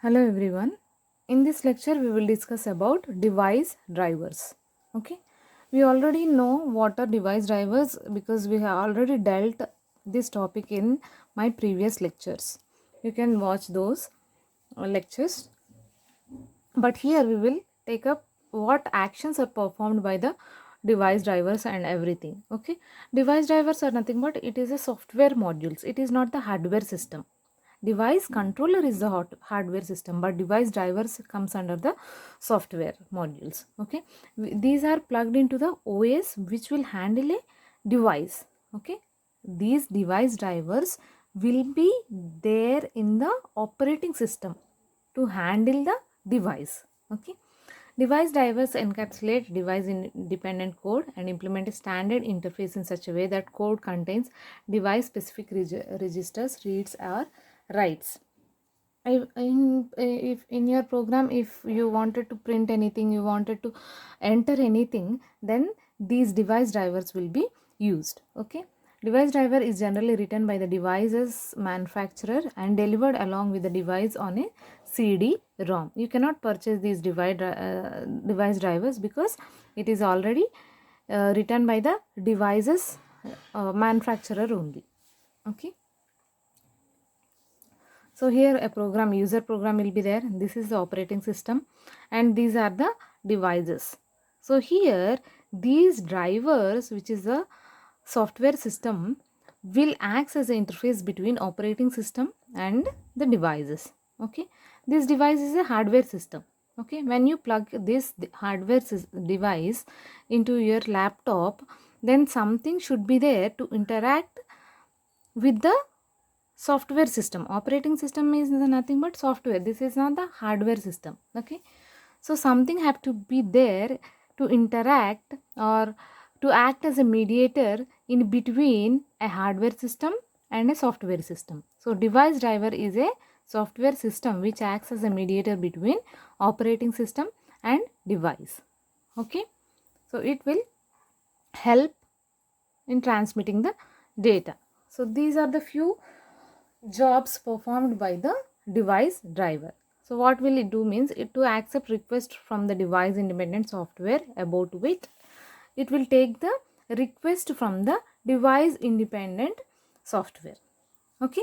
Hello everyone. In this lecture we will discuss about device drivers. Okay. We already know what are device drivers because we have already dealt this topic in my previous lectures. You can watch those lectures. But here we will take up what actions are performed by the device drivers and everything. Okay. Device drivers are nothing but it is a software modules. It is not the hardware system. Device controller is the hardware system, but device drivers comes under the software modules. Okay, these are plugged into the OS which will handle a device. Okay, these device drivers will be there in the operating system to handle the device. Okay, device drivers encapsulate device independent code and implement a standard interface in such a way that code contains device specific registers, reads or writes. If in your program, if you wanted to print anything, you wanted to enter anything, then these device drivers will be used. Okay, device driver is generally written by the device's manufacturer and delivered along with the device on a CD-ROM. You cannot purchase these device drivers because it is already written by the device's manufacturer only. Okay. So here a program, user program will be there. This is the operating system and these are the devices. So here these drivers, which is the software system, will act as an interface between operating system and the devices. Okay, this device is a hardware system. Okay, when you plug this hardware device into your laptop, then something should be there to interact with the software system. Operating system is nothing but software. This is not the hardware system. Okay, so something have to be there to interact or to act as a mediator in between a hardware system and a software system. So device driver is a software system which acts as a mediator between operating system and device. Okay, so it will help in transmitting the data. So these are the few jobs performed by the device driver. So what will it do means it to accept request from the device independent software about which it will take the request from the device independent software. Okay,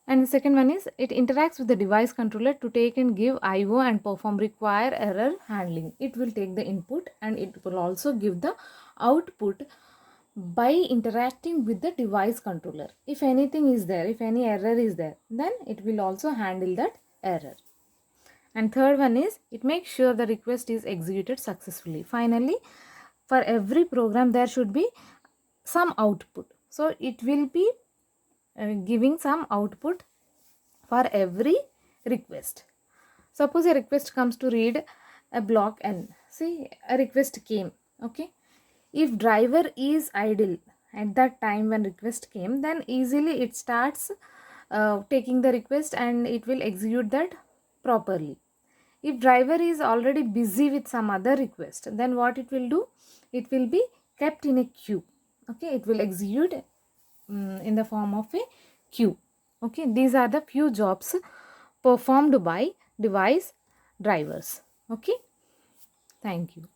and the second one is it interacts with the device controller to take and give IO and perform require error handling. It will take the input and it will also give the output by interacting with the device controller. If anything is there, if any error is there, then it will also handle that error. And third one is it makes sure the request is executed successfully. Finally, for every program there should be some output. So it will be giving some output for every request. Suppose a request comes to read a block N. See, a request came. Okay, if driver is idle at that time when request came, then easily it starts taking the request and it will execute that properly. If driver is already busy with some other request, then what it will do, it will be kept in a queue. Okay, it will execute in the form of a queue. Okay, these are the few jobs performed by device drivers. Okay, thank you.